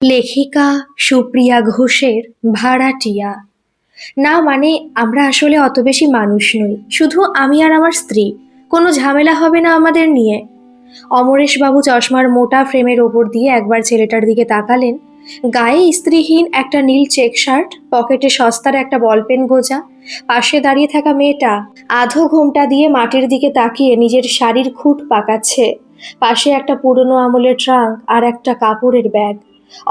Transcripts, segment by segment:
লেখিকা সুপ্রিয়া ঘোষের ভাড়াটিয়া। না মানে আমরা আসলে অত বেশি মানুষ নই, শুধু আমি আর আমার স্ত্রী। কোনো ঝামেলা হবে না আমাদের নিয়ে। অমরেশবাবু চশমার মোটা ফ্রেমের ওপর দিয়ে একবার ছেলেটার দিকে তাকালেন। গায়ে স্ত্রীহীন একটা নীল চেক শার্ট, পকেটে সস্তার একটা বলপেন গোজা। পাশে দাঁড়িয়ে থাকা মেয়েটা আধো ঘোমটা দিয়ে মাটির দিকে তাকিয়ে নিজের শাড়ির খুঁট পাকাচ্ছে। পাশে একটা পুরনো আমলের ট্রাঙ্ক আর একটা কাপড়ের ব্যাগ।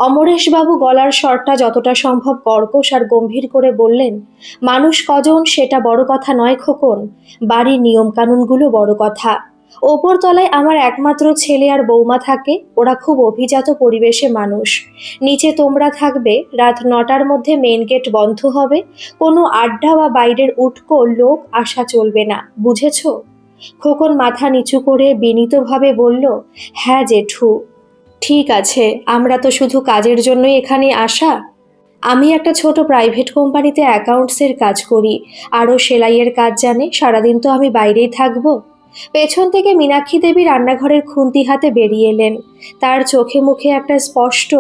অমরেশবাবু গলার স্বরটা যতটা সম্ভব কর্কশ আর গম্ভীর করে বললেন, মানুষ কজন সেটা বড় কথা নয় খোকন, বাড়ির নিয়মকানুনগুলো বড় কথা। ওপর তলায় আমার একমাত্র ছেলে আর বৌমা থাকে, ওরা খুব অভিজাত পরিবেশে মানুষ। নিচে তোমরা থাকবে, রাত 9টার মধ্যে মেন গেট বন্ধ হবে, কোনো আড্ডা বা বাইরের উটকো লোক আসা চলবে না, বুঝেছ? খোকন মাথা নিচু করে বিনীতভাবে বলল, হ্যাঁ জেঠু, ঠিক আছে, আমরা তো শুধু কাজের জন্যই এখানে আসা। আমি একটা ছোট প্রাইভেট কোম্পানিতে অ্যাকাউন্টসের কাজ করি, আরও সেলাইয়ের কাজ জানে, সারাদিন তো আমি বাইরেই থাকবো। পেছন থেকে মীনাক্ষী দেবী রান্নাঘরের খুন্তি হাতে বেরিয়ে এলেন। তার চোখে মুখে একটা স্পষ্ট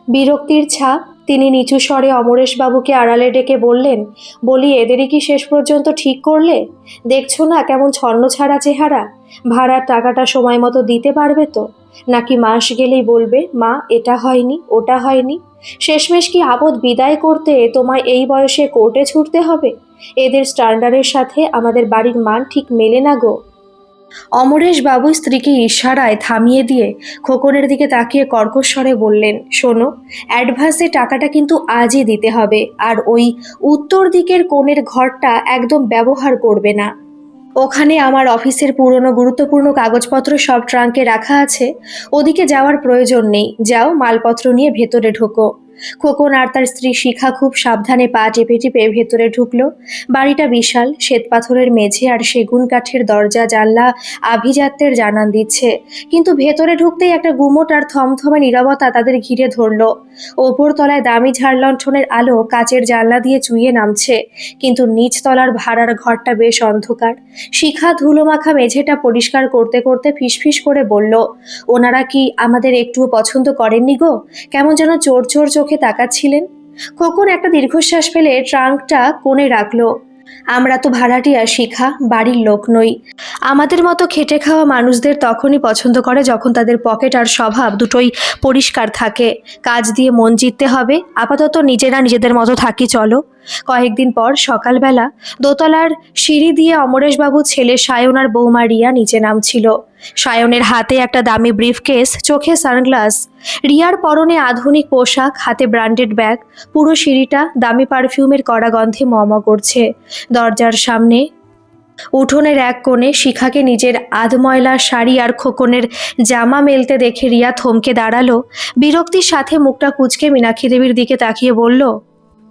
বিরক্তির ছাপ। তিনি নিচু স্বরে অমরেশবাবুকে আড়ালে ডেকে বললেন, বলি এদেরই কি শেষ পর্যন্ত ঠিক করলে? দেখছো না কেমন ছন্ন ছাড়া চেহারা? ভাড়ার টাকাটা সময় মতো দিতে পারবে তো? নাকি মাস গেলেই বলবে, মা এটা হয়নি ওটা হয়নি? শেষমেশ কি আপদ বিদায় করতে তোমায় এই বয়সে কোর্টে ছুটতে হবে? এদের স্ট্যান্ডার্ডের সাথে আমাদের বাড়ির মান ঠিক মেলে না গো। অমরেশ বাবু স্ত্রীকে ইশারায় থামিয়ে দিয়ে খোকনের দিকে তাকিয়ে কর্কশ স্বরে বললেন, শোনো, অ্যাডভান্সে টাকাটা কিন্তু আজই দিতে হবে, আর ওই উত্তর দিকের কোণের ঘরটা একদম ব্যবহার করবে না। ওখানে আমার অফিসের পুরনো গুরুত্বপূর্ণ কাগজপত্র সব ট্রাঙ্কে রাখা আছে, ওদিকে যাওয়ার প্রয়োজন নেই, যাও মালপত্র নিয়ে ভেতরে ঢোকো। খোকন আর তার স্ত্রী শিখা খুব সাবধানে পা টিপে টিপে ভেতরে ঢুকলো। বাড়িটা বিশাল, শ্বেতপাথরের মেঝে আর সেগুন কাঠের দরজা জানলা আভিজাত্যের জানান দিচ্ছে, কিন্তু ভেতরে ঢুকতেই একটা গুমোট আর থমথমে নীরবতা তাদের ঘিরে ধরল। ওপর তলায় দামি ঝাড়লণ্ঠনের আলো কাচের জানলা দিয়ে চুইয়ে নামছে, কিন্তু নিচ তলার ভাড়ার ঘরটা বেশ অন্ধকার। শিখা ধুলো মাখা মেঝেটা পরিষ্কার করতে করতে ফিসফিস করে বলল, ওনারা কি আমাদের একটুও পছন্দ করেননি গো? কেমন যেন চোর চোর চোখে তাকাচ্ছিলেন। খোকন একটা দীর্ঘশ্বাস ফেলে ট্রাঙ্কটা কোণে রাখলো। আমরা তো ভাড়াটিয়া শিখা, বাড়ির লোক নই। আমাদের মতো খেটে খাওয়া মানুষদের তখনই পছন্দ করে যখন তাদের পকেট আর স্বভাব দুটোই পরিষ্কার থাকে। কাজ দিয়ে মন জিততে হবে, আপাতত নিজেরা নিজেদের মতো থাকি চলো। কয়েকদিন পর সকালবেলা দোতলার সিঁড়ি দিয়ে অমরেশবাবু ছেলে সায়ন আর বৌমা রিয়া নিচে নামছিল। সায়নের হাতে একটা দামি ব্রিফকেস, চোখে সানগ্লাস। রিয়ার পরনে আধুনিক পোশাক, হাতে ব্র্যান্ডেড ব্যাগ। পুরো সিঁড়িটা দামি পারফিউমের কড়া গন্ধে ম করছে। দরজার সামনে উঠোনের এক কোণে শিখাকে নিজের আধময়লা শাড়ি আর খোকনের জামা মেলতে দেখে রিয়া থমকে দাঁড়ালো। বিরক্তির সাথে মুখটা কুঁচকে মীনাক্ষী দেবীর দিকে তাকিয়ে বলল,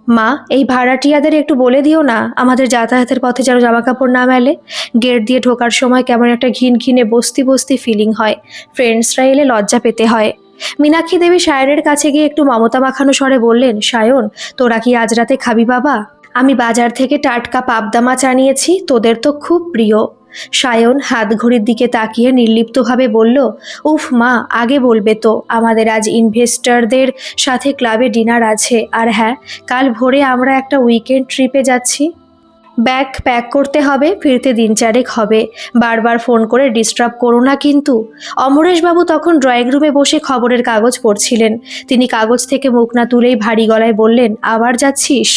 মা, এই ভাড়াটিয়াদের একটু বলে দিও না আমাদের যাতায়াতের পথে যেন জামা কাপড় না মেলে। গেট দিয়ে ঢোকার সময় কেমন একটা ঘিন ঘিনে বস্তি বস্তি ফিলিং হয়, ফ্রেন্ডসরা এলে লজ্জা পেতে হয়। মীনাক্ষী দেবী সায়নের কাছে গিয়ে একটু মমতা মাখানো স্বরে বললেন, সায়ন, তোরা কি আজ রাতে খাবি বাবা? আমি বাজার থেকে টাটকা পাবদা মাছ আনিয়েছি, তোদের তো খুব প্রিয়। সায়ন হাত ঘড়ির দিকে তাকিয়ে নির্লিপ্তভাবে বলল, উফ মা, আগে বলবে তো, আমাদের আজ ইনভেস্টরদের সাথে ক্লাবে ডিনার আছে, আর হ্যাঁ, কাল ভোরে আমরা একটা উইকেন্ড ট্রিপে যাচ্ছি। ব্যাগ প্যাক করতে হবে, ফিরতে দিন চারেক হবে। বারবার ফোন করে ডিস্টার্ব করো না কিন্তু। অমরেশবাবু তখন ড্রয়িং রুমে বসে খবরের কাগজ পড়ছিলেন। তিনি কাগজ থেকে মুখ না তুলেই ভারী গলায় বললেন, আবার যাচ্ছিস?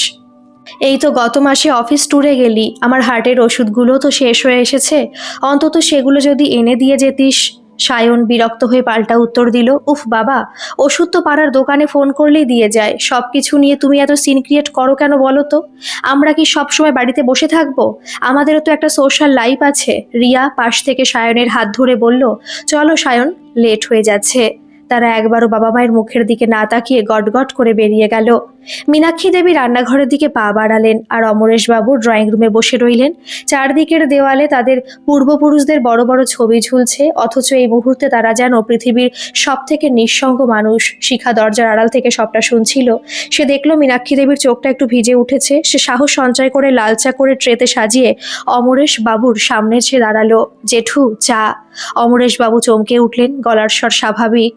এই তো গত মাসে অফিস ট্যুরে গেলি, আমার হার্টের ওষুধগুলো তো শেষ হয়ে এসেছে, অন্তত সেগুলো যদি এনে দিয়ে যেতিস। সায়ন বিরক্ত হয়ে পাল্টা উত্তর দিল, উফ বাবা, ওষুধ তো পাড়ার দোকানে ফোন করলেই দিয়ে যায়, সব কিছু নিয়ে তুমি এত সিন ক্রিয়েট করো কেন বলো তো? আমরা কি সব সময় বাড়িতে বসে থাকবো? আমাদেরও তো একটা সোশ্যাল লাইফ আছে। রিয়া পাশ থেকে সায়নের হাত ধরে বলল, চলো সায়ন, লেট হয়ে যাচ্ছে। তারা একবারও বাবা মায়ের মুখের দিকে না তাকিয়ে গটগট করে বেরিয়ে গেল। মীনাক্ষী দেবী রান্নাঘরের দিকে পা বাড়ালেন, আর অমরেশবাবু ড্রয়িং রুমে বসে রইলেন। চারদিকের দেওয়ালে তাদের পূর্বপুরুষদের বড় বড় ছবি ঝুলছে, অথচ এই মুহূর্তে তারা যেন পৃথিবীর সব থেকে নিঃসঙ্গ মানুষ। শিখা দরজার আড়াল থেকে সবটা শুনছিল। সে দেখল মীনাক্ষী দেবীর চোখটা একটু ভিজে উঠেছে। সে সাহস সঞ্চয় করে লাল চা করে ট্রেতে সাজিয়ে অমরেশ বাবুর সামনে এসে দাঁড়ালো। জেঠু, চা। অমরেশ বাবু চমকে উঠলেন, গলার স্বর স্বাভাবিক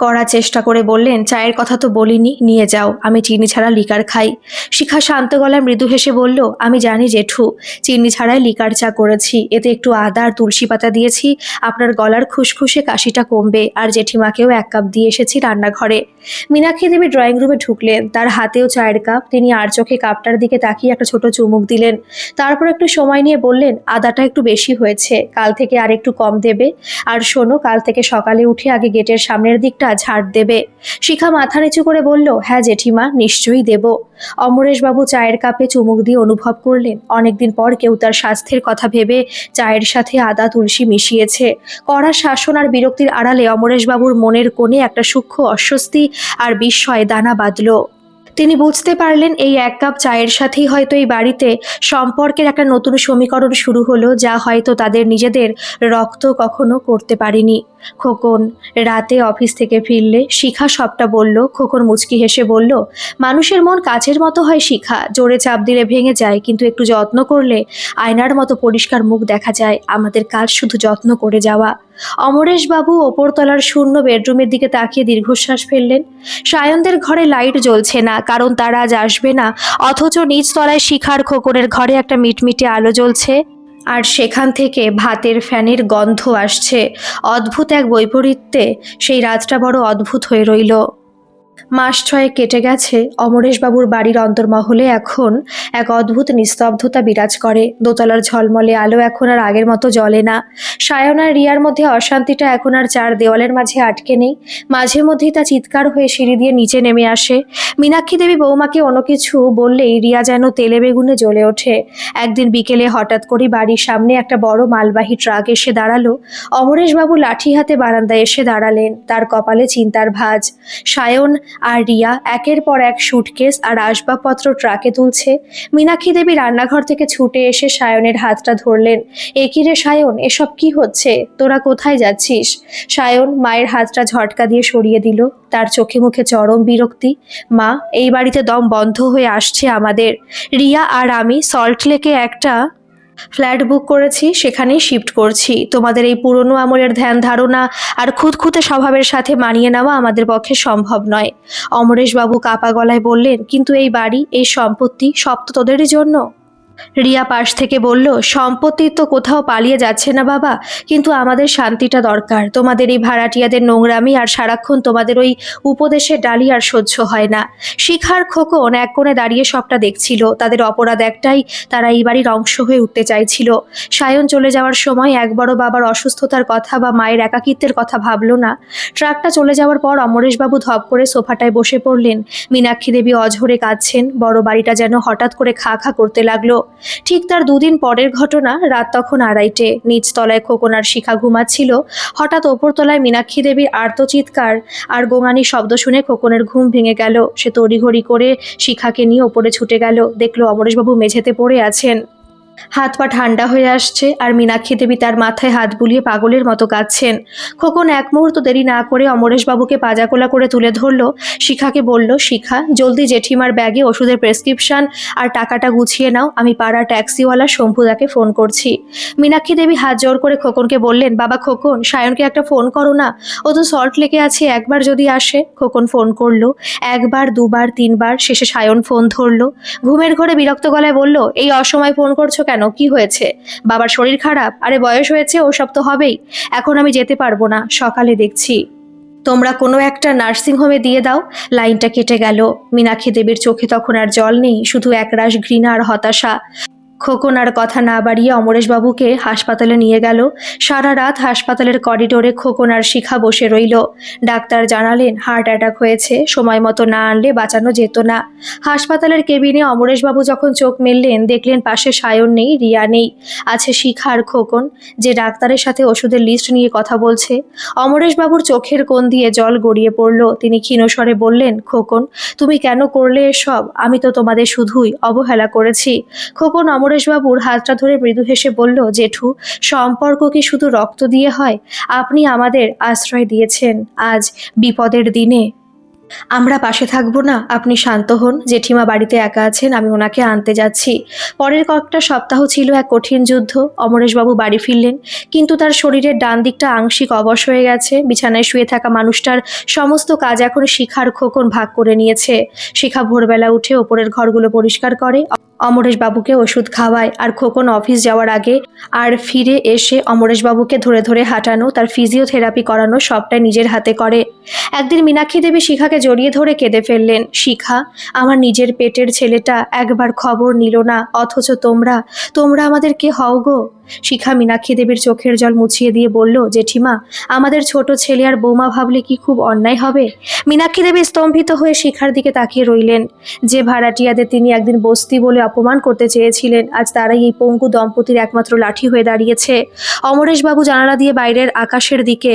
করার চেষ্টা করে বললেন, চায়ের কথা তো বলিনি, নিয়ে যাও, আমি চিনি ছাড়া লিকার খাই। শিখা শান্ত গলায় মৃদু হেসে বলল, আমি জানি জেঠু, চিনি ছাড়াই লিকার চা করেছি, এতে একটু আদা আর তুলসী পাতা দিয়েছি, আপনার গলার খুসখুসে কাশিটা কমবে। আর জেঠিমাকেও 1 কাপ দিয়ে এসেছি রান্নাঘরে। মীনাক্ষী দেবী ড্রয়িং রুমে ঢুকলেন, তার হাতেও চায়ের কাপ। তিনি আর চোখে কাপটার দিকে তাকিয়ে একটা ছোট চুমুক দিলেন। তারপর একটু সময় নিয়ে বললেন, আদাটা একটু বেশি হয়েছে, কাল থেকে আর একটু কম দেবে। আর শোনো, কাল থেকে সকালে উঠে আগে গেটের সামনের দিকটা ঝাড় দেবে। শিখা মাথা নিচু করে বলল, হ্যাঁ জেঠিমা, নিশ্চয়ই দেব। অমরেশবাবু চায়ের কাপে চুমুক দিয়ে অনুভব করলেন, অনেকদিন পর কেউ তার স্বাস্থ্যের কথা ভেবে চায়ের সাথে আদা তুলসী মিশিয়েছে। কড়া শাসন আর বিরক্তির আড়ালে অমরেশবাবুর মনের কোণে একটা সূক্ষ্ম অস্বস্তি আর বিস্ময় দানা বাঁধল। তিনি বুঝতে পারলেন, এই 1 কাপ চায়ের সাথেই হয়তো এই বাড়িতে সম্পর্কের একটা নতুন সমীকরণ শুরু হলো, যা হয়তো তাদের নিজেদের রক্ত কখনো করতে পারেনি। খোকন রাতে অফিস থেকে ফিরলে শিখা সবটা বলল। খোকন মুচকি হেসে বলল, মানুষের মন কাচের মতো হয় শিখা, জোরে চাপ দিলে ভেঙে যায়, কিন্তু একটু যত্ন করলে আয়নার মতো পরিষ্কার মুখ দেখা যায়। আমাদের কাজ শুধু যত্ন করে যাওয়া। অমরেশবাবু ওপরতলার শূন্য বেডরুমের দিকে তাকিয়ে দীর্ঘশ্বাস ফেললেন। সায়নদের ঘরে লাইট জ্বলছে না, কারণ তারা আজ আসবে না, অথচ নিচ তলায় শিখার খোকনের ঘরে একটা মিটমিটে আলো জ্বলছে, আর সেখান থেকে ভাতের ফ্যানের গন্ধ আসছে। অদ্ভুত এক বৈপরীত্যে সেই রাতটা বড় অদ্ভুত হয়ে রইল। মাস 6 কেটে গেছে। অমরেশবাবুর বাড়ির অন্তর্মহলে এখন এক অদ্ভুত নিস্তব্ধতা বিরাজ করে। দোতলার ঝলমলে আলো এখন আর আগের মতো জ্বলে না। সায়ন আর রিয়ার মধ্যে অশান্তিটা এখন আর 4 দেওয়ালের মাঝে আটকে নেই। মাঝে মধ্যেই তা চিৎকার হয়ে সিঁড়ি দিয়ে নিচে নেমে আসে। মীনাক্ষী দেবী বৌমাকে অন্য কিছু বললেই রিয়া যেন তেলে বেগুনে জ্বলে ওঠে। একদিন বিকেলে হঠাৎ করে বাড়ির সামনে একটা বড় মালবাহী ট্রাক এসে দাঁড়ালো। অমরেশবাবু লাঠি হাতে বারান্দায় এসে দাঁড়ালেন। তার কপালে চিন্তার ভাঁজ। সায়ন আর রিয়া একের পর এক সুটকেস আর আসবাবপত্র ট্রাকে তুলছে। মীনাক্ষী দেবী রান্নাঘর থেকে ছুটে এসে সায়নের হাতটা ধরলেন। একি রে সায়ন, এসব কি হচ্ছে? তোরা কোথায় যাচ্ছিস? সায়ন মায়ের হাতটা ঝটকা দিয়ে সরিয়ে দিল। তার চোখে মুখে চরম বিরক্তি। মা, এই বাড়িতে দম বন্ধ হয়ে আসছে আমাদের। রিয়া আর আমি সল্টলেকে একটা ফ্ল্যাট বুক করেছি, সেখানেই শিফট করছি। তোমাদের এই পুরনো আমলের ধ্যান ধারণা আর খুঁতখুঁতে স্বভাবের সাথে মানিয়ে নেওয়া আমাদের পক্ষে সম্ভব নয়। অমরেশবাবু কাপা গলায় বললেন, কিন্তু এই বাড়ি, এই সম্পত্তি সব তো তোদেরই জন্য। রিয়া পাশ থেকে বলল, সম্পত্তি তো কোথাও পালিয়ে যাচ্ছে না বাবা, কিন্তু আমাদের শান্তিটা দরকার। তোমাদের এই ভাড়াটিয়াদের নোংরামি আর সারাক্ষণ তোমাদের ওই উপদেশের ডালি আর সহ্য হয় না। শিখার খোকন এক কোণে দাঁড়িয়ে সবটা দেখছিল। তাদের অপরাধ একটাই, তারা এই বাড়ির অংশ হয়ে উঠতে চাইছিল। সায়ন চলে যাওয়ার সময় এক বড় বাবার অসুস্থতার কথা বা মায়ের একাকিত্বের কথা ভাবলো না। ট্রাকটা চলে যাওয়ার পর অমরেশবাবু ধপ করে সোফাটায় বসে পড়লেন। মীনাক্ষী দেবী অঝরে কাঁদছেন। বড় বাড়িটা যেন হঠাৎ করে খা খা করতে লাগলো। ঠিক তার 2 দিন পরের ঘটনা। রাত তখন 2:30। নিচ তলায় খোকন আর শিখা ঘুমাচ্ছিল। হঠাৎ ওপর তলায় মীনাক্ষী দেবীর আর্তচিৎকার আর গোঙানি শব্দ শুনে খোকনের ঘুম ভেঙে গেল। সে তড়িঘড়ি করে শিখাকে নিয়ে ওপরে ছুটে গেল। দেখলো অমরেশবাবু মেঝেতে পড়ে আছেন। হাত পা ঠান্ডা হয়ে আসছে, আর মীনাক্ষী দেবী তার মাথায় হাত বুলিয়ে পাগলের মতো কাঁদছেন। খোকন এক মুহূর্ত দেরি না করে অমরেশবাবুকে পাজাকোলা করে তুলে ধরলো। শিখাকে বলল, শিখা, জলদি জেঠিমার ব্যাগে ওষুধের প্রেসক্রিপশন আর টাকাটা গুছিয়ে নাও, আমি পাড়া ট্যাক্সিওয়ালা শম্ভুদাকে ফোন করছি। মীনাক্ষী দেবী হাত জোর করে খোকনকে বললেন, বাবা খোকন, সায়নকে একটা ফোন করো না, ও তো সল্ট লেকে আছে, একবার যদি আসে। খোকন ফোন করলো। 1 বার 2 বার 3 বার, শেষে সায়ন ফোন ধরলো। ঘুমের ঘরে বিরক্ত গলায় বলল, এই অসময় ফোন করছো কেন? কি হয়েছে? বাবার শরীর খারাপ? আরে বয়স হয়েছে, ওসব তো হবেই। এখন আমি যেতে পারবো না, সকালে দেখছি। তোমরা কোনো একটা নার্সিংহোমে দিয়ে দাও। লাইনটা কেটে গেল। মীনাক্ষী দেবীর চোখে তখন আর জল নেই, শুধু একরাশ ঘৃণা আর হতাশা। খোকন আর কথা না বাড়িয়ে অমরেশবাবুকে হাসপাতালে নিয়ে গেল। সারা রাত হাসপাতালের করিডোরে খোকন আর শিখা বসে রইল। ডাক্তার জানালেন হার্ট অ্যাটাক হয়েছে, সময় মতো না আনলে বাঁচানো যেত না। হাসপাতালের কেবিনে অমরেশবাবু যখন চোখ মেললেন, দেখলেন পাশে সায়ন নেই, রিয়া নেই, আছে শিখা আর খোকন, যে ডাক্তারের সাথে ওষুধের লিস্ট নিয়ে কথা বলছে। অমরেশবাবুর চোখের কোণ দিয়ে জল গড়িয়ে পড়ল। তিনি ক্ষীণস্বরে বললেন, খোকন, তুমি কেন করলে এসব? আমি তো তোমাদের শুধুই অবহেলা করেছি। খোকন অমরেশবাবুর হাতটা ধরে মৃদু হেসে বলল, জেঠু, সম্পর্ক কি শুধু রক্ত দিয়ে হয়? আপনি আমাদের আশ্রয় দিয়েছেন আজ বিপদের দিনে। আমরা পাশে থাকবো না? আপনি শান্ত হন। জেঠিমা বাড়িতে একা আছেন, আমি ওনাকে আনতে যাচ্ছি। পরের কয়েকটা সপ্তাহ ছিল এক কঠিন যুদ্ধ। অমরেশবাবু বাড়ি ফিরলেন, কিন্তু তার শরীরের ডান দিকটা আংশিক অবশ হয়ে গেছে। বিছানায় শুয়ে থাকা মানুষটার সমস্ত কাজ এখন শিখার খোকন ভাগ করে নিয়েছে। শিখা ভোরবেলা উঠে ওপরের ঘরগুলো পরিষ্কার করে, অমরেশবাবুকে ওষুধ খাওয়ায়, আর খোকন অফিস যাওয়ার আগে আর ফিরে এসে অমরেশবাবুকে ধরে ধরে হাঁটানো, তার ফিজিওথেরাপি করানো সবটাই নিজের হাতে করে। একদিন মীনাক্ষী দেবী শিখাকে জড়িয়ে ধরে কেঁদে ফেললেন। শিখা, আমার নিজের পেটের ছেলেটা একবার খবর নিল না, অথচ তোমরা তোমরা আমাদের কে হও গো? শিখা মীনাক্ষী দেবীর চোখের জল মুছিয়ে দিয়ে বলল, জেঠিমা, আমাদের ছোট ছেলে আর বৌমা ভাবলে কি খুব অন্যায় হবে? মীনাক্ষী দেবী স্তম্ভিত হয়ে শিখার দিকে তাকিয়ে রইলেন। যে ভাড়াটিয়াদের তিনি একদিন বস্তি বলে অপমান করতে চেয়েছিলেন, আজ তারাই এই পঙ্গু দম্পতির একমাত্র লাঠি হয়ে দাঁড়িয়েছে। অমরেশবাবু জানালা দিয়ে বাইরের আকাশের দিকে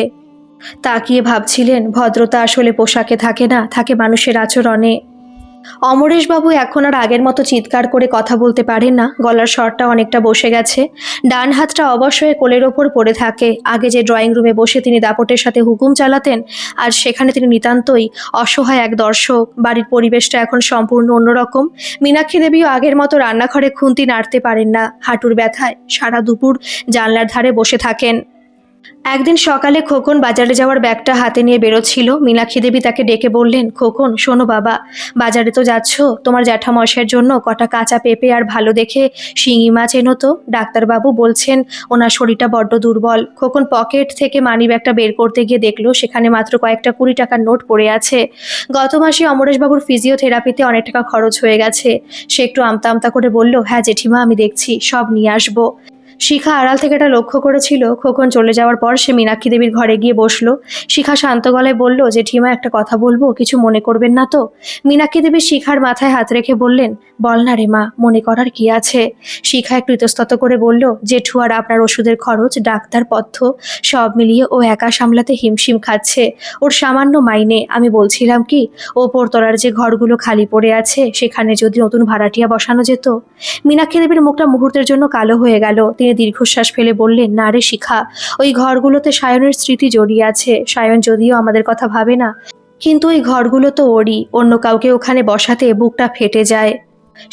তাকিয়ে ভাবছিলেন, ভদ্রতা আসলে পোশাকে থাকে না, থাকে মানুষের আচরণে। অমরেশবাবু এখন আর আগের মতো চিৎকার করে কথা বলতে পারেন না, গলার স্বরটা অনেকটা বসে গেছে। ডান হাতটা অবশ্যই কোলের ওপর পড়ে থাকে। আগে যে ড্রয়িং রুমে বসে তিনি দাপটের সাথে হুকুম চালাতেন, আর সেখানে তিনি নিতান্তই অসহায় এক দর্শক। বাড়ির পরিবেশটা এখন সম্পূর্ণ অন্যরকম। মীনাক্ষী দেবীও আগের মতো রান্নাঘরে খুন্তি নাড়তে পারেন না, হাঁটুর ব্যথায় সারা দুপুর জানলার ধারে বসে থাকেন। একদিন সকালে খোকন বাজারে যাওয়ার ব্যাগটা হাতে নিয়ে বেরোচ্ছিল। মীনাক্ষী দেবী তাকে ডেকে বললেন, খোকন শোনো বাবা, বাজারে তো যাচ্ছ, তোমার জ্যাঠামশাইয়ের জন্য কটা কাঁচা পেঁপে আর ভালো দেখে শিঙি মাছ এনো তো। ডাক্তারবাবু বলছেন ওনার শরীরটা বড্ড দুর্বল। খোকন পকেট থেকে মানি ব্যাগটা বের করতে গিয়ে দেখলো সেখানে মাত্র কয়েকটা 20 টাকার নোট পড়ে আছে। গত মাসে অমরেশবাবুর ফিজিওথেরাপিতে অনেক টাকা খরচ হয়ে গেছে। সে একটু আমতা আমতা করে বলল, হ্যাঁ জেঠিমা, আমি দেখছি, সব নিয়ে আসবো। শিখা আড়াল থেকে এটা লক্ষ্য করেছিল। খোকন চলে যাওয়ার পর সে মীনাক্ষী দেবীর ঘরে গিয়ে বসলো। শিখা শান্ত গলায় বলল, জেঠিমা, একটা কথা বলবো, কিছু মনে করবেন না তো? মীনাক্ষী দেবী শিখার মাথায় হাত রেখে বললেন, বল না রে মা, মনে করার কি আছে? শিখা একটু ইতস্তত করে বলল, জেঠু আর আপনার ওষুধের খরচ, ডাক্তার পথ্য সব মিলিয়ে ও একা সামলাতে হিমশিম খাচ্ছে। ওর সামান্য মাইনে। আমি বলছিলাম কি, ওপরতলার যে ঘরগুলো খালি পড়ে আছে সেখানে যদি নতুন ভাড়াটিয়া বসানো যেত। মীনাক্ষী দেবীর মুখটা মুহূর্তের জন্য কালো হয়ে গেল। তিনি দীর্ঘশ্বাস ফেলে বললেন, না রে শিখা, ওই ঘরগুলোতে সায়নের স্মৃতি জড়িয়ে আছে। সায়ন যদিও আমাদের কথা ভাবে না, কিন্তু ওই ঘরগুলো তো ওরই। অন্য কাউকে ওখানে বসাতে বুকটা ফেটে যায়।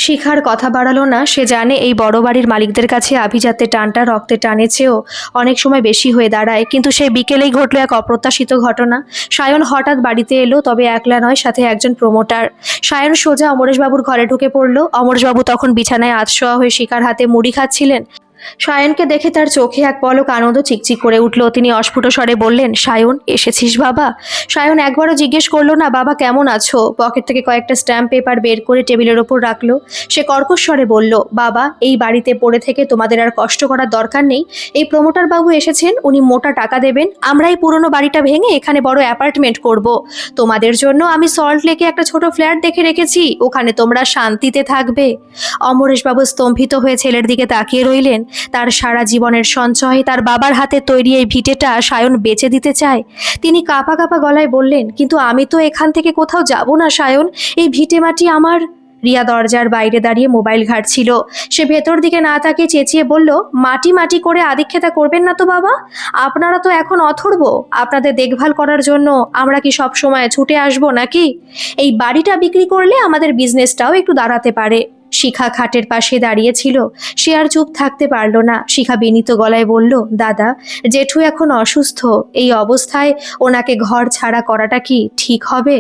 শিখার কথা বাড়ালো না। সে জানে এই বড় বাড়ির মালিকদের কাছে আভিজাত্যের টানটা রক্তের টানের চেয়েও অনেক সময় বেশি হয়ে দাঁড়ায়। কিন্তু সেই বিকেলেই ঘটলো এক অপ্রত্যাশিত ঘটনা। সায়ন হঠাৎ বাড়িতে এলো, তবে একলা নয়, সাথে একজন প্রমোটার। সায়ন সোজা অমরেশবাবুর ঘরে ঢুকে পড়লো। অমরেশবাবু তখন বিছানায় আধশোয়া হয়ে শিখার হাতে মুড়ি খাচ্ছিলেন। সায়নকে দেখে তার চোখে এক পলক আনন্দ চিকচিক করে উঠল। তিনি অস্ফুট স্বরে বললেন, সায়ন, এসেছিস বাবা? সায়ন একবারও জিজ্ঞেস করলো না, বাবা কেমন আছো? পকেট থেকে কয়েকটা স্ট্যাম্প পেপার বের করে টেবিলের ওপর রাখলো। সে কর্কশ স্বরে বলল, বাবা, এই বাড়িতে পড়ে থেকে তোমাদের আর কষ্ট করার দরকার নেই। এই প্রমোটার বাবু এসেছেন, উনি মোটা টাকা দেবেন। আমরা এই পুরনো বাড়িটা ভেঙে এখানে বড় অ্যাপার্টমেন্ট করব। তোমাদের জন্য আমি সল্ট লেকে একটা ছোট ফ্ল্যাট দেখে রেখেছি, ওখানে তোমরা শান্তিতে থাকবে। অমরেশবাবু স্তম্ভিত হয়ে ছেলের দিকে তাকিয়ে রইলেন। তার সারা জীবনের সঞ্চয়, তার বাবার হাতে তৈরি এই ভিটেটা সায়ন বেচে দিতে চায়। তিনি কাঁপা কাঁপা গলায় বললেন, কিন্তু আমি তো এখান থেকে কোথাও যাব না সায়ন, এই ভিটে মাটি আমার। রিয়া দরজার বাইরে দাঁড়িয়ে মোবাইল ঘাঁটছিল। সে ভেতর দিকে না তাকিয়ে চেঁচিয়ে বলল, মাটি মাটি করে আদিক্ষেতা করবেন না তো বাবা। আপনারা তো এখন অথর্ব, আপনাদের দেখভাল করার জন্য আমরা কি সব সময় ছুটে আসবো নাকি? এই বাড়িটা বিক্রি করলে আমাদের বিজনেসটাও একটু দাঁড়াতে পারে। শিখা খাটের পাশে দাঁড়িয়েছিল। সে আর চুপ থাকতে পারল না। শিখা বিনীত গলায় বলল, দাদা, জেঠু এখন অসুস্থ, এই অবস্থায় ওনাকে ঘর ছাড়া করাটা কি ঠিক হবে?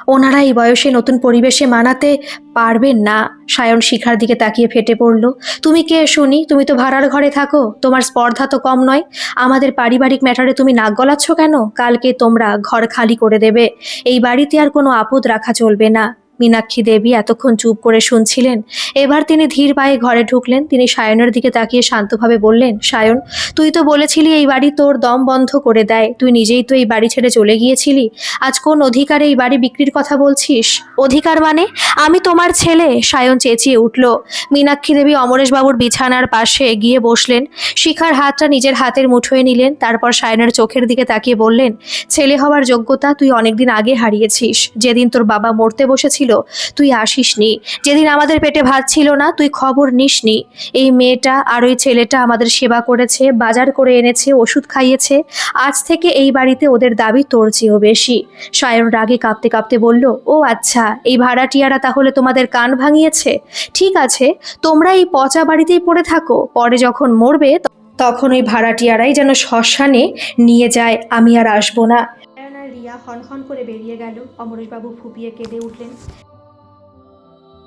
ওনারা এই বয়সে নতুন পরিবেশে মানাতে পারবেন না। সায়ন শিখার দিকে তাকিয়ে ফেটে পড়ল, তুমি কে শুনি? তুমি তো ভাড়ার ঘরে থাকো, তোমার স্পর্ধা তো কম নয়। আমাদের পারিবারিক ম্যাটারে তুমি নাক গলাচ্ছ কেন? কালকে তোমরা ঘর খালি করে দেবে। এই বাড়িতে আর কোনো আপদ রাখা চলবে না। মীনাক্ষী দেবী এতক্ষণ চুপ করে শুনছিলেন। এবার তিনি ধীর পায়ে ঘরে ঢুকলেন। তিনি সায়নের দিকে তাকিয়ে শান্তভাবে বললেন, সায়ন, তুই তো বলেছিলি এই বাড়ি তোর দম বন্ধ করে দেয়। তুই নিজেই তো এই বাড়ি ছেড়ে চলে গিয়েছিলি। আজ কোন অধিকারে এই বাড়ি বিক্রির কথা বলছিস? অধিকার মানে? আমি তোমার ছেলে, সায়ন চেঁচিয়ে উঠল। মীনাক্ষী দেবী অমরেশবাবুর বিছানার পাশে গিয়ে বসলেন। শিখার হাতটা নিজের হাতের মুঠোয় নিলেন। তারপর সায়নের চোখের দিকে তাকিয়ে বললেন, ছেলে হওয়ার যোগ্যতা তুই অনেকদিন আগে হারিয়েছিস। যেদিন তোর বাবা মরতে বসেছিল তুই আসিসনি, যেদিন আমাদের পেটে ভাত ছিল না তুই খবর নিসনি। এই মেয়েটা আর ওই ছেলেটা আমাদের সেবা করেছে, বাজার করে এনেছে, ওষুধ খাইয়েছে। আজ থেকে এই বাড়িতে ওদের দাবি তোর চেয়েও বেশি। সায়ন রাগে কাঁপতে কাঁপতে বলল, ও আচ্ছা, এই ভাড়াটিয়ারা তাহলে তোমাদের কান ভাঙিয়েছে। ঠিক আছে, তোমরা এই পচা বাড়িতেই পড়ে থাকো, পরে যখন মরবে তখন ওই ভাড়াটিয়ারাই যেন শ্মশানে নিয়ে যায়, আমি আর আসবো না। সায়ন আর রিয়া হনহন করে বেরিয়ে গেল। অমরেশবাবু ফুপিয়ে কেঁদে উঠলেন,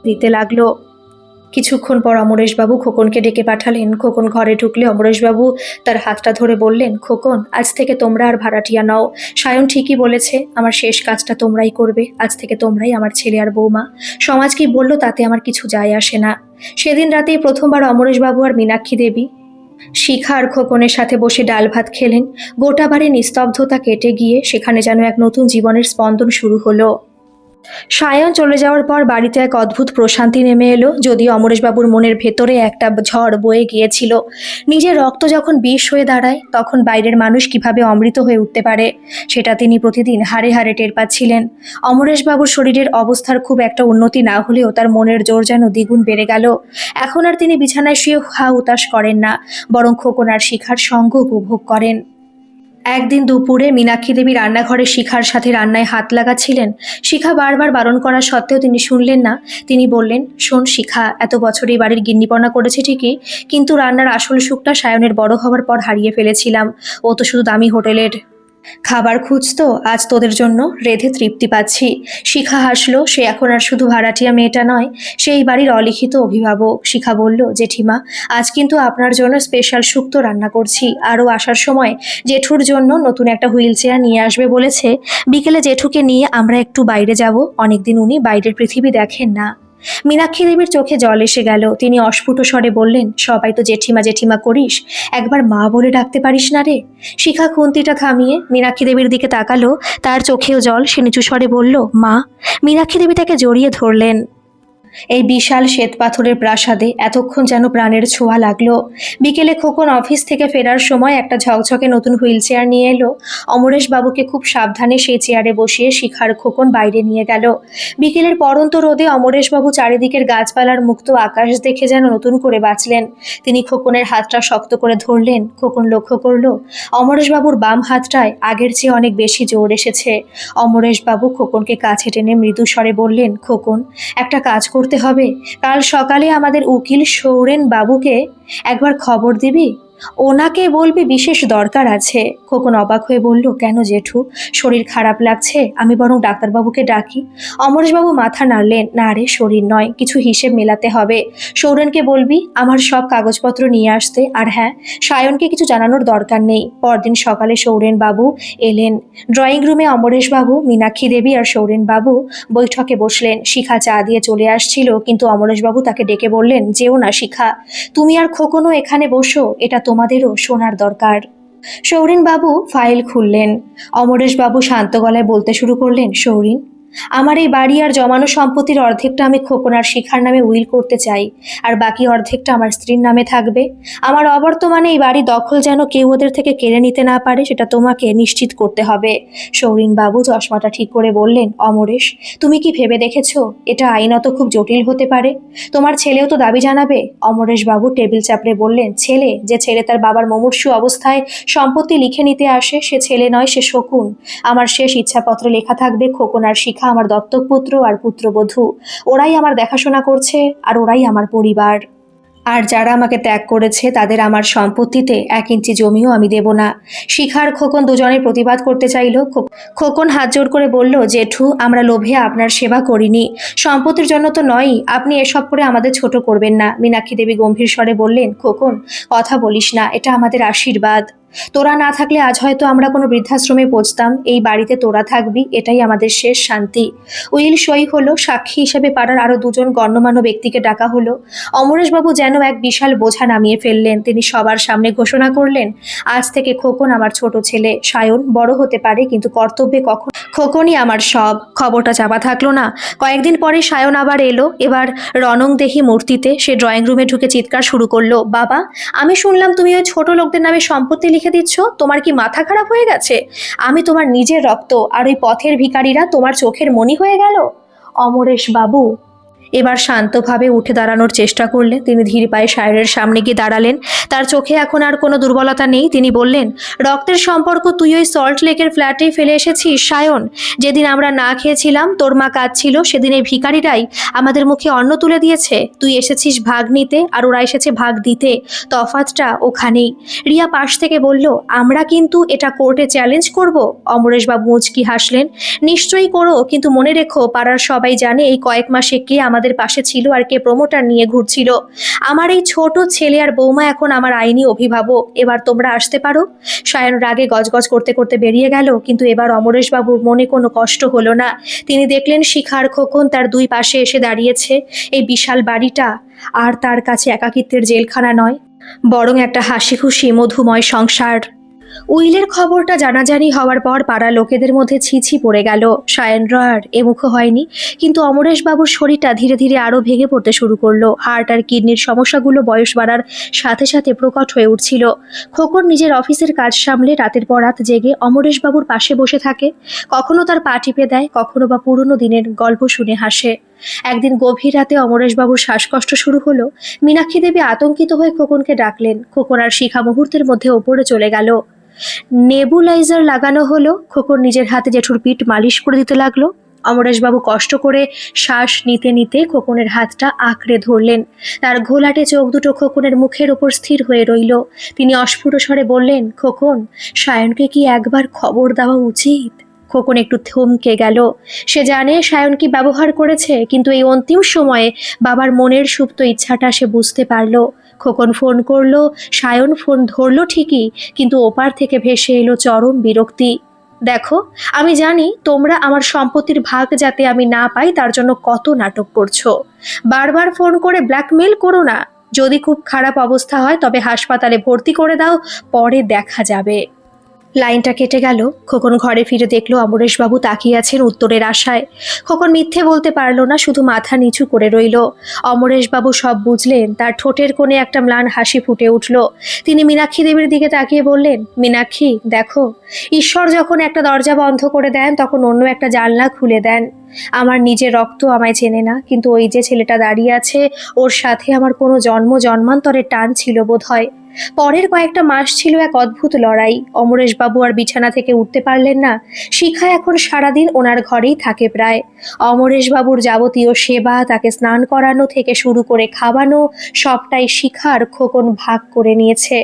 দিতে লাগলো। কিছুক্ষণ পর অমরেশবাবু খোকনকে ডেকে পাঠালেন। খোকন ঘরে ঢুকলে অমরেশবাবু তার হাতটা ধরে বললেন, খোকন, আজ থেকে তোমরা আর ভাড়াটিয়া নও। সায়ন ঠিকই বলেছে, আমার শেষ কাজটা তোমরাই করবে। আজ থেকে তোমরাই আমার ছেলে আর বৌমা। সমাজ কি বললো তাতে আমার কিছু যায় আসে না। সেদিন রাতেই প্রথমবার অমরেশবাবু আর মীনাক্ষী দেবী শিখা আর খোকনের সাথে বসে ডাল ভাত খেলেন। গোটা বাড়ির নিস্তব্ধতা কেটে গিয়ে সেখানে যেন এক নতুন জীবনের স্পন্দন শুরু হলো। সায়ন চলে যাওয়ার পর বাড়িতে এক অদ্ভুত প্রশান্তি নেমে এলো। যদিও অমরেশবাবুর মনের ভেতরে একটা ঝড় বয়ে গিয়েছিল। নিজের রক্ত যখন বিষ হয়ে দাঁড়ায় তখন বাইরের মানুষ কিভাবে অমৃত হয়ে উঠতে পারে সেটা তিনি প্রতিদিন হাড়ে হাড়ে টের পাচ্ছিলেন। অমরেশবাবুর শরীরের অবস্থার খুব একটা উন্নতি না হলেও তার মনের জোর যেন দ্বিগুণ বেড়ে গেল। এখন আর তিনি বিছানায় শুয়ে হা উতাস করেন না, বরং খোকন আর শিখার সঙ্গ উপভোগ করেন। একদিন দুপুরে মীনাক্ষী দেবী রান্নাঘরে শিখার সাথে রান্নায় হাত লাগাচ্ছিলেন। শিখা বারবার বারণ করা সত্ত্বেও তিনি শুনলেন না। তিনি বললেন, শোন শিখা, এত বছর এই বাড়ির গিন্নিপনা করেছে ঠিকই, কিন্তু রান্নার আসল সুখটা সায়নের বড় হওয়ার পর হারিয়ে ফেলেছিলাম। ও তো শুধু দামি হোটেলের খাবার খুঁজতো, আজ তোদের জন্য রেঁধে তৃপ্তি পাচ্ছি। শিখা হাসলো। সে এখন আর শুধু ভাড়াটিয়া মেয়েটা নয়, সে এই বাড়ির অলিখিত অভিভাবক। শিখা বলল, জেঠিমা, আজ কিন্তু আপনার জন্য স্পেশাল শুক্তো রান্না করছি। আরও আসার সময় জেঠুর জন্য নতুন একটা হুইল চেয়ার নিয়ে আসবে বলেছে। বিকেলে জেঠুকে নিয়ে আমরা একটু বাইরে যাব, অনেকদিন উনি বাইরের পৃথিবী দেখেন না। মীনাক্ষী দেবীর চোখে জল এসে গেল। তিনি অস্ফুট স্বরে বললেন, সবাই তো জেঠিমা জেঠিমা করিস, একবার মা বলে ডাকতে পারিস না রে? শিখা খুন্তিটা থামিয়ে মীনাক্ষী দেবীর দিকে তাকালো। তার চোখেও জল। সে নিচু স্বরে বলল, মা। মীনাক্ষী দেবী তাকে জড়িয়ে ধরলেন। এই বিশাল শ্বেত পাথরের প্রাসাদে এতক্ষণ যেন প্রাণের ছোঁয়া লাগলো। বিকেলে খোকন অফিস থেকে ফেরার সময় একটা ঝকঝকে নতুন হুইল চেয়ার নিয়ে এলো। অমরেশ বাবুকে খুব সাবধানে সেই চেয়ারে বসিয়ে শিখার খোকন বাইরে নিয়ে গেল। বিকেলের পড়ন্ত রোদে অমরেশ বাবু চারিদিকের গাছপালার মুক্ত আকাশ দেখে যেন নতুন করে বাঁচলেন। তিনি খোকনের হাতটা শক্ত করে ধরলেন। খোকন লক্ষ্য করলো অমরেশ বাবুর বাম হাতটায় আগের চেয়ে অনেক বেশি জোর এসেছে। অমরেশ বাবু খোকনকে কাছে টেনে মৃদু স্বরে বললেন, খোকন, একটা কাজ করতে হবে। কাল সকালে আমাদের উকিল সৌরেন বাবুকে একবার খবর দিবি। ওনাকে বলবি বিশেষ দরকার আছে। খোকন অবাক হয়ে বলল, কেন জেঠু, শরীর খারাপ লাগছে? আমি বরং ডাক্তারবাবুকে ডাকি। অমরেশবাবু মাথা নাড়লেন, না রে, শরীর নয়, কিছু হিসেব মেলাতে হবে। সৌরেনকে বলবি আমার সব কাগজপত্র নিয়ে আসতে। আর হ্যাঁ, সায়নকে কিছু জানানোর দরকার নেই। পরদিন সকালে সৌরেন বাবু এলেন। ড্রয়িং রুমে অমরেশবাবু, মীনাক্ষী দেবী আর সৌরেন বাবু বৈঠকে বসলেন। শিখা চা দিয়ে চলে আসছিল, কিন্তু অমরেশবাবু তাকে ডেকে বললেন, যেও না শিখা, তুমি আর খোকনও এখানে বসো, এটা তোমাদেরও শোনার দরকার। সৌরিন বাবু ফাইল খুললেন। অমরেশ বাবু শান্ত গলায় বলতে শুরু করলেন, সৌরিন, আমার এই বাড়ি আর জমানো সম্পত্তির অর্ধেকটা আমি খোকন আর শিখার নামে উইল করতে চাই, আর বাকি অর্ধেকটা আমার স্ত্রীর নামে থাকবে। আমার অবর্তমানে এই বাড়ি দখল যেন কেউ ওদের থেকে কেড়ে নিতে না পারে, সেটা তোমাকে নিশ্চিত করতে হবে। সৌরিন বাবু চশমাটা ঠিক করে বললেন, অমরেশ, তুমি কি ভেবে দেখেছো এটা আইনত খুব জটিল হতে পারে? তোমার ছেলেও তো দাবি জানাবে। অমরেশ বাবু টেবিল চাপড়ে বললেন, ছেলে? যে ছেলে তার বাবার মুমূর্ষু অবস্থায় সম্পত্তি লিখে নিতে আসে, সে ছেলে নয়, সে শকুন। আমার শেষ ইচ্ছাপত্রে লেখা থাকবে, খোকন আর শিখা আমার দত্তক পুত্র আর পুত্রবধূ। ওরাই আমার দেখাশোনা করছে, আর ওরাই আমার পরিবার। আর যারা আমাকে ত্যাগ করেছে তাদের আমার সম্পত্তিতে 1 ইঞ্চি জমিও আমি দেব না। শিখার খোকন দুজনে প্রতিবাদ করতে চাইল। খোকন হাত জোড় করে বলল, জেঠু, আমরা লোভে আপনার সেবা করিনি, সম্পত্তির জন্য তো নয়ই। আপনি এসব করে আমাদের ছোট করবেন না। মীনাক্ষী দেবী গম্ভীর স্বরে বললেন, খোকন, কথা বলিস না, এটা আমাদের আশীর্বাদ। তোরা না থাকলে আজ হয়তো আমরা কোনো বৃদ্ধাশ্রমে পৌঁছতাম। এই বাড়িতে তোরা থাকবি, এটাই আমাদের শেষ শান্তি। উইল সই হলো। সাক্ষী হিসেবে পাড়ার আরো 2জন গণ্যমান্য ব্যক্তিকে ডাকা হলো। অমরেশবাবু যেন এক বিশাল বোঝা নামিয়ে ফেললেন। তিনি সবার সামনে ঘোষণা করলেন, আজ থেকে খোকন আমার ছোট ছেলে। সায়ন বড় হতে পারে, কিন্তু কর্তব্যে খোকনই আমার সব। খবরটা চাপা থাকলো না। কয়েকদিন পরে সায়ন আবার এলো, এবার রণংদেহী মূর্তিতে। সে ড্রয়িং রুমে ঢুকে চিৎকার শুরু করলো, বাবা, আমি শুনলাম তুমি ওই ছোট লোকদের নামে সম্পত্তি লিখে দিচ্ছ। তোমার কি মাথা খারাপ হয়ে গেছে? আমি তোমার নিজের রক্ত, আর ওই পথের ভিখারিরা তোমার চোখের মণি হয়ে গেল? অমরেশ বাবু এবার শান্তভাবে উঠে দাঁড়ানোর চেষ্টা করলেন। তিনি ধীর পায়ে সায়নের সামনে গিয়ে দাঁড়ালেন। তার চোখে এখন আর কোনো দুর্বলতা নেই। তিনি বললেন, রক্তের সম্পর্ক তুই ওই সল্ট লেকের ফ্ল্যাটেই ফেলে এসেছিস সায়ন। যেদিন আমরা না খেয়েছিলাম, তোর মা কাঁদছিল, সেদিন এই ভিখারিরাই আমাদের মুখে অন্ন তুলে দিয়েছে। তুই এসেছিস ভাগ নিতে আর ওরা এসেছে ভাগ দিতে। তফাৎটা ওখানেই। রিয়া পাশ থেকে বলল, আমরা কিন্তু এটা কোর্টে চ্যালেঞ্জ করব। অমরেশবাবু মুচকি হাসলেন। নিশ্চয়ই করো, কিন্তু মনে রেখো, পাড়ার সবাই জানে এই কয়েক মাসে কে আমাদের পাশে ছিল আর কে প্রমোটার নিয়ে ঘুরছিল। আমার এই ছোট ছেলে আর বৌমা এখন আমার আইনি অভিভাবক। এবার তোমরা আসতে পারো। সায়ন রাগে গজগজ করতে করতে বেরিয়ে গেল, কিন্তু এবার অমরেশবাবুর মনে কোনো কষ্ট হলো না। তিনি দেখলেন শিখা আর খোকন তার দুই পাশে এসে দাঁড়িয়েছে। এই বিশাল বাড়িটা আর তার কাছে একাকিত্বের জেলখানা নয়, বরং একটা হাসি খুশি মধুময় সংসার। উইলের খবরটা জানাজানি হওয়ার পর পাড়া লোকেদের মধ্যে ছিছি পড়ে গেল। সায়নর আর এমুখ হয়নি, কিন্তু অমরেশবাবুর শরীরটা ধীরে ধীরে আরও ভেঙে পড়তে শুরু করলো। হার্ট আর কিডনির সমস্যাগুলো বয়স বাড়ার সাথে সাথে প্রকট হয়ে উঠছিল। খোকন নিজের অফিসের কাজ সামলে রাতের পর রাত জেগে অমরেশবাবুর পাশে বসে থাকে। কখনো তার পা টিপে দেয়, কখনো বা পুরনো দিনের গল্প শুনে হাসে। একদিন গভীর রাতে অমরেশবাবুর শ্বাসকষ্ট শুরু হলো। মীনাক্ষী দেবী আতঙ্কিত হয়ে খোকনকে ডাকলেন। খোকন আর শিখা মুহূর্তের মধ্যে ওপরে চলে গেল। নেবুলাইজার লাগানো হলো। খোকন নিজের হাতে জেঠুর পিঠ মালিশ করে দিতে লাগলো। অমরেশবাবু কষ্ট করে শ্বাস নিতে নিতে খোকনের হাতটা আঁকড়ে ধরলেন। তার ঘোলাটে চোখ দুটো খোকনের মুখের ওপর স্থির হয়ে রইল। তিনি অস্ফুট স্বরে বললেন, খোকন, সায়নকে কি একবার খবর দেওয়া উচিত? খোকন একটু থমকে গেল। সে জানে সায়ন কি ব্যবহার করেছে, কিন্তু এই অন্তিম সময়ে বাবার মনের সুপ্ত ইচ্ছাটা সে বুঝতে পারল। খোকন ফোন করলো, সায়ন ফোন ধরলো ঠিকই, কিন্তু ওপার থেকে ভেসে এলো চরম বিরক্তি। দেখো, আমি জানি তোমরা আমার সম্পত্তির ভাগ যাতে আমি না পাই তার জন্য কত নাটক করছো। বারবার ফোন করে ব্ল্যাকমেল করো না। যদি খুব খারাপ অবস্থা হয় তবে হাসপাতালে ভর্তি করে দাও, পরে দেখা যাবে। লাইনটা কেটে গেল। খোকন ঘরে ফিরে দেখলো অমরেশবাবু তাকিয়ে আছেন উত্তরের আশায়। খোকন মিথ্যে বলতে পারল না, শুধু মাথা নিচু করে রইল। অমরেশবাবু সব বুঝলেন। তার ঠোঁটের কোণে একটা ম্লান হাসি ফুটে উঠল। তিনি মীনাক্ষী দেবীর দিকে তাকিয়ে বললেন, মীনাক্ষী, দেখো, ঈশ্বর যখন একটা দরজা বন্ধ করে দেন তখন অন্য একটা জানলা খুলে দেন। আমার নিজের রক্ত আমায় চেনে না, কিন্তু ওই যে ছেলেটা দাঁড়িয়ে আছে, ওর সাথে আমার কোনো জন্ম জন্মান্তরের টান ছিল বোধ হয়। পরের কয়েকটা মাস ছিল এক অদ্ভুত লড়াই। অমরেশবাবু আর বিছানা থেকে উঠতে পারলেন না। শিখা এখন সারাদিন ওনার ঘরেই থাকে প্রায়। অমরেশবাবুর যাবতীয় সেবা, তাকে স্নান করানো থেকে শুরু করে খাওয়ানো, সবটাই শিখার খোকন ভাগ করে নিয়েছে।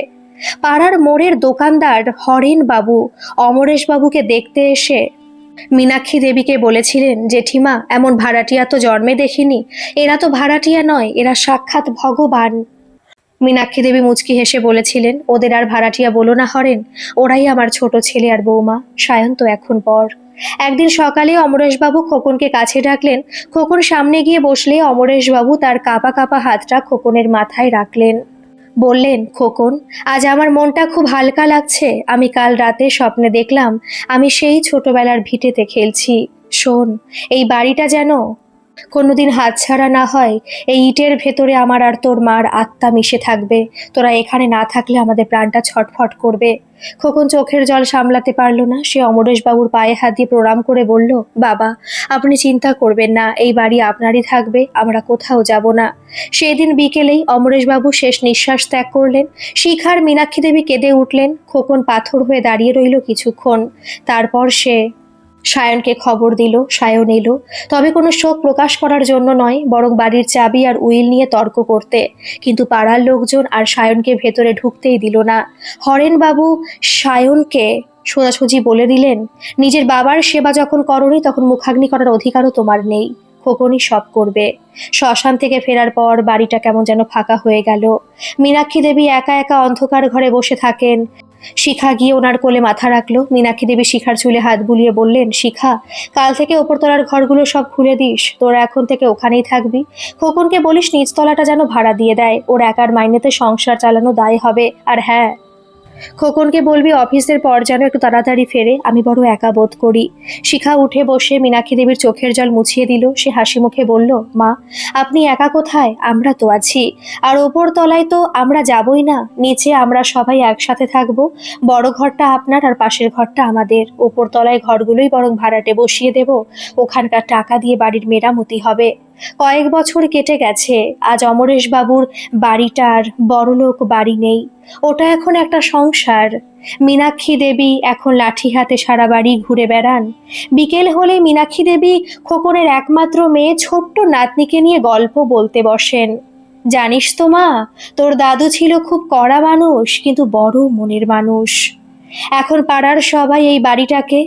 পাড়ার মোড়ের দোকানদার হরেন বাবু অমরেশবাবুকে দেখতে এসে মীনাক্ষী দেবীকে বলেছিলেন, জেঠিমা, এমন ভাড়াটিয়া তো জন্মে দেখিনি। এরা তো ভাড়াটিয়া নয়, এরা সাক্ষাৎ ভগবান। মীনাক্ষী দেবী মুচকি হেসে বলেছিলেন, ওদের আর ভাড়াটিয়া বলো না হরেন, ওরাই আমার ছোট ছেলে আর বৌমা। সায়ন তো এখন পর। একদিন সকালে অমরেশবাবু খোকনকে কাছে ডাকলেন। খোকন সামনে গিয়ে বসলে অমরেশবাবু তার কাঁপা কাঁপা হাতটা খোকনের মাথায় রাখলেন। বললেন, খোকন, আজ আমার মনটা খুব হালকা লাগছে। আমি কাল রাতে স্বপ্নে দেখলাম আমি সেই ছোটবেলার ভিটেতে খেলছি। শোন, এই বাড়িটা যেন কোনোদিন হাতছাড়া না হয়। এই ইটের ভেতরে আমার আর তোর মার আত্মা মিশে থাকবে। তোরা এখানে না থাকলে আমাদের প্রাণটা ছটফট করবে। খোকন চোখের জল সামলাতে পারল না। সে অমরেশবাবুর পায়ে হাত দিয়ে প্রণাম করে বলল, বাবা, আপনি চিন্তা করবেন না, এই বাড়ি আপনারই থাকবে, আমরা কোথাও যাব না। সেদিন বিকেলেই অমরেশবাবু শেষ নিঃশ্বাস ত্যাগ করলেন। শিখার মীনাক্ষী দেবী কেঁদে উঠলেন। খোকন পাথর হয়ে দাঁড়িয়ে রইল কিছুক্ষণ। তারপর সে সায়নকে খবর দিল। সায়ন এলো, তবে কোনো শোক প্রকাশ করার জন্য নয়, বরং বাড়ির চাবি আর উইল নিয়ে তর্ক করতে। কিন্তু পাড়ার লোকজন আর সায়নকে ভেতরে ঢুকতেই দিল না। হরেনবাবু সায়নকে সোজাসুজি বলে দিলেন, নিজের বাবার সেবা যখন করনি তখন মুখাগ্নি করার অধিকারও তোমার নেই। খোকনই সব করবে। শ্মশান থেকে ফেরার পর বাড়িটা কেমন যেন ফাঁকা হয়ে গেল। মীনাক্ষী দেবী একা একা অন্ধকার ঘরে বসে থাকেন। শিখা গিয়ে ওনার কোলে মাথা রাখলো। মীনাক্ষী দেবী শিখার চুলে হাত বুলিয়ে বললেন, শিখা, কাল থেকে ওপরতলার ঘরগুলো সব খুলে দিস। তোরা এখন থেকে ওখানেই থাকবি। খোকনকে বলিস নিচতলাটা যেন ভাড়া দিয়ে দেয়। ওর একার মাইনেতে সংসার চালানো দায় হবে। আর হ্যাঁ, খোকনকে বলবি অফিসের পর যেন একটু তাড়াতাড়ি ফেরে, আমি বড় একা বোধ করি। শিখা উঠে বসে মীনাক্ষী দেবীর চোখের জল মুছিয়ে দিল। সে হাসি মুখে বলল, মা, আপনি একা কোথায়, আমরা তো আছি। আর ওপর তলায় তো আমরা যাবই না, নিচে আমরা সবাই একসাথে থাকবো। বড় ঘরটা আপনার আর পাশের ঘরটা আমাদের। ওপর তলায় ঘরগুলোই বরং ভাড়াটে বসিয়ে দেব, ওখানকার টাকা দিয়ে বাড়ির মেরামতি হবে। কয়েক বছর কেটে গেছে, আজ অমরেশ বাবুর বাড়িটার বড়লোক বাড়ি নেই, ওটা এখন একটা সংসার। মীনাক্ষী দেবী এখন লাঠি হাতে সারা বাড়ি ঘুরে বেড়ান। বিকেল হলে মীনাক্ষী দেবী খোকনের একমাত্র মেয়ে ছোট্ট নাতনিকে নিয়ে গল্প বলতে বসেন। জানিস তো মা, তোর দাদু ছিল খুব কড়া মানুষ, কিন্তু বড় মনের মানুষ। এখন পাড়ার সবাই এই বাড়িটাকে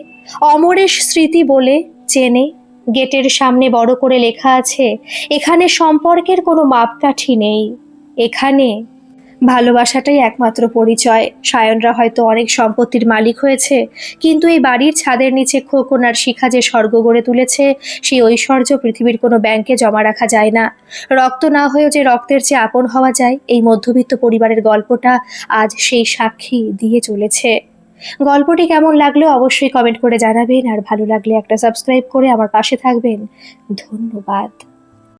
অমরেশ স্মৃতি বলে চেনে। গেটের সামনে বড় করে লেখা আছে, এখানে সম্পর্কের কোনো মাপকাঠি নেই, এখানে ভালোবাসাটাই একমাত্র পরিচয়। সায়নরা হয়তো অনেক সম্পত্তির মালিক হয়েছে, কিন্তু এই বাড়ির ছাদের নিচে খোকন আর শিখা যে স্বর্গ গড়ে তুলেছে, সেই ঐশ্বর্য পৃথিবীর কোনো ব্যাংকে জমা রাখা যায় না। রক্ত না হয়েও যে রক্তের চেয়ে আপন হওয়া যায়, এই মধ্যবিত্ত পরিবারের গল্পটা আজ সেই সাক্ষী দিয়ে চলেছে। গল্পটি কেমন লাগলো অবশ্যই কমেন্ট করে জানাবেন, আর ভালো লাগলে একটা সাবস্ক্রাইব করে আমার পাশে থাকবেন। ধন্যবাদ।